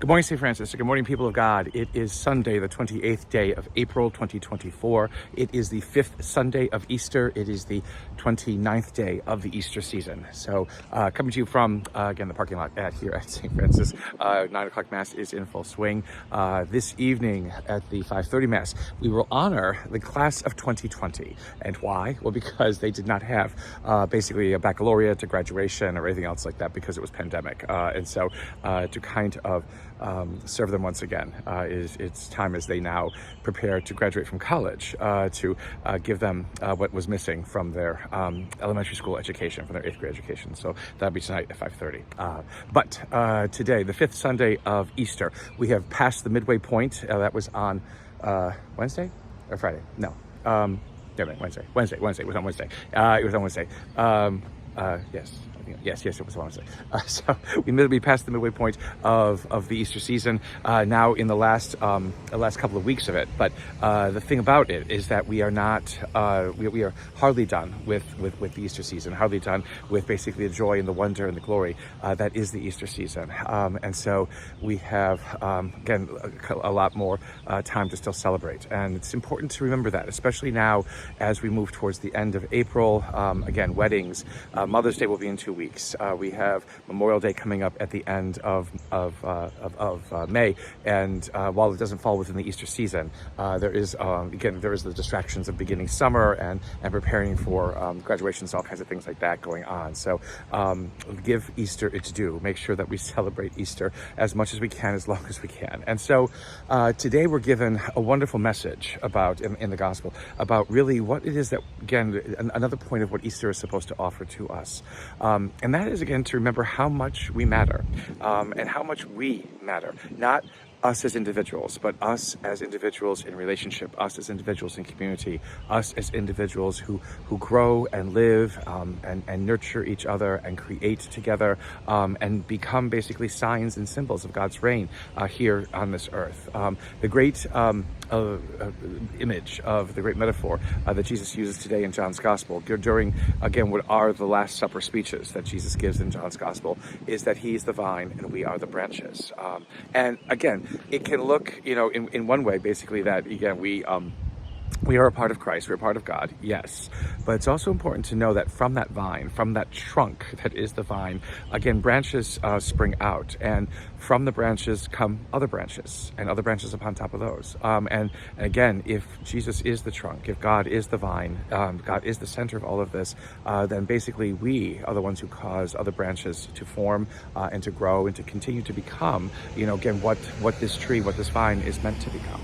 Good morning, St. Francis. Good morning, people of God. It is Sunday, the 28th day of April, 2024. It is the 5th Sunday of Easter. It is the 29th day of the Easter season. So coming to you from, again, the parking lot here at St. Francis. 9 o'clock Mass is in full swing. This evening at the 5:30 Mass, we will honor the class of 2020. And why? Well, because they did not have basically a baccalaureate, a graduation, or anything else like that because it was pandemic. And so to kind of serve them once again. It's time as they now prepare to graduate from college to give them what was missing from their elementary school education, from their 8th grade education. So that'll be tonight at 5:30. But today, the 5th Sunday of Easter, we have passed the midway point. That was on Wednesday or Friday? No. Wednesday. Wednesday. It was on Wednesday. It was on Wednesday. Yes. Yes, it was Wednesday. So we passed the midway point of the Easter season now in the last couple of weeks of it. But the thing about it is that we are not we are hardly done with the Easter season, hardly done with basically the joy and the wonder and the glory that is the Easter season. And so we have again a lot more time to still celebrate, and it's important to remember that, especially now as we move towards the end of April. Again, weddings, Mother's Day will be in 2 weeks. We have Memorial Day coming up at the end of May, and while it doesn't fall within the Easter season, there is the distractions of beginning summer and preparing for graduations, all kinds of things like that going on. So give Easter its due. Make sure that we celebrate Easter as much as we can, as long as we can. And so today we're given a wonderful message about in the gospel about really what it is that, again, another point of what Easter is supposed to offer to us. And that is, again, to remember how much we matter and how much we matter. Not us as individuals, but us as individuals in relationship, us as individuals in community, us as individuals who grow and live and nurture each other and create together and become basically signs and symbols of God's reign here on this earth. The great image of the great metaphor that Jesus uses today in John's Gospel during, again, what are the Last Supper speeches that Jesus gives in John's Gospel is that he's the vine and we are the branches. And again, it can look, in one way, basically, that, again, we are a part of Christ, we're a part of God, yes. But it's also important to know that from that vine, from that trunk that is the vine, again, branches spring out. And from the branches come other branches and other branches upon top of those. And again, if Jesus is the trunk, if God is the vine, God is the center of all of this, then basically we are the ones who cause other branches to form and to grow and to continue to become, again, what this tree, what this vine is meant to become.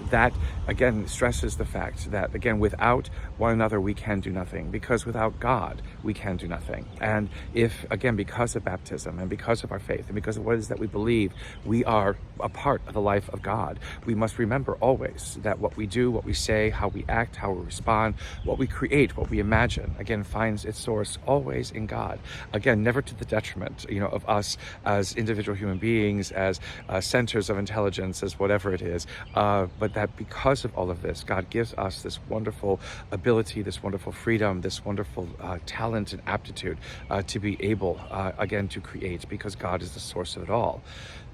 That, again, stresses the fact that, again, without one another, we can do nothing, because without God, we can do nothing. And if, again, because of baptism and because of our faith and because of what it is that we believe, we are a part of the life of God, we must remember always that what we do, what we say, how we act, how we respond, what we create, what we imagine, again, finds its source always in God. Again, never to the detriment, of us as individual human beings, as centers of intelligence, as whatever it is. But that because of all of this, God gives us this wonderful ability, this wonderful freedom, this wonderful talent and aptitude to be able, again, to create, because God is the source of it all.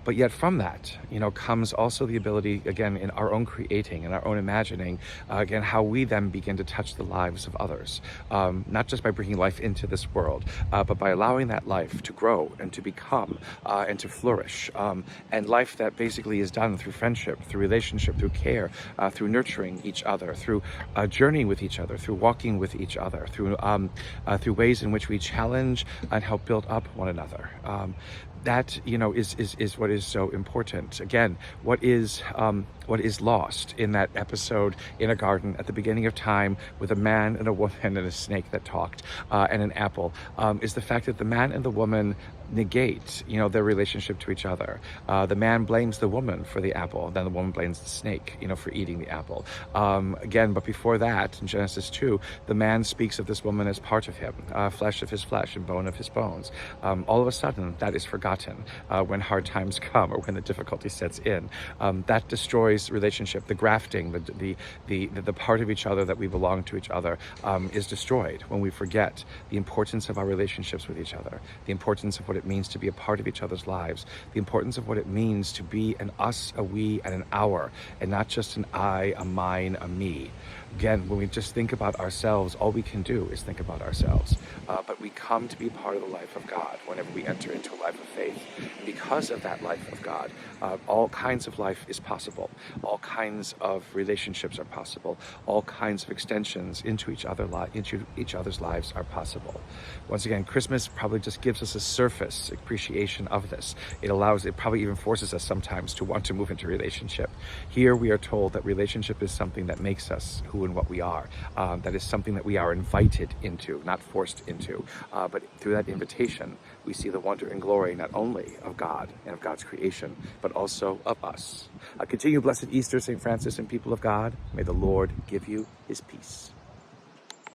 But yet from that, comes also the ability, again, in our own creating and our own imagining, again, how we then begin to touch the lives of others, not just by bringing life into this world, but by allowing that life to grow and to become and to flourish. And life that basically is done through friendship, through relationship, through care, through nurturing each other, through journeying with each other, through walking with each other, through ways in which we challenge and help build up one another. That is what is so important. Again, what is lost in that episode in a garden at the beginning of time with a man and a woman and a snake that talked and an apple is the fact that the man and the woman negate their relationship to each other. The man blames the woman for the apple, then the woman blames the snake for eating the apple. Again, but before that, in Genesis 2, the man speaks of this woman as part of him, flesh of his flesh and bone of his bones. All of a sudden, that is forgotten when hard times come or when the difficulty sets in. That destroys relationship. The grafting, the part of each other that we belong to each other is destroyed when we forget the importance of our relationships with each other, the importance of what it means to be a part of each other's lives, the importance of what it means to be an us, a we, and an our, and not just an I, a mine, a me. Again, when we just think about ourselves, all we can do is think about ourselves. But we come to be part of the life of God whenever we enter into a life of faith. Because of that life of God, all kinds of life is possible. All kinds of relationships are possible. All kinds of extensions into each other's lives are possible. Once again, Christmas probably just gives us a surface appreciation of this. It probably even forces us sometimes to want to move into relationship. Here we are told that relationship is something that makes us who and what we are. That is something that we are invited into, not forced into. But through that invitation, we see the wonder and glory not only of God and of God's creation, but also of us. Continue blessed Easter, St. Francis and people of God. May the Lord give you his peace.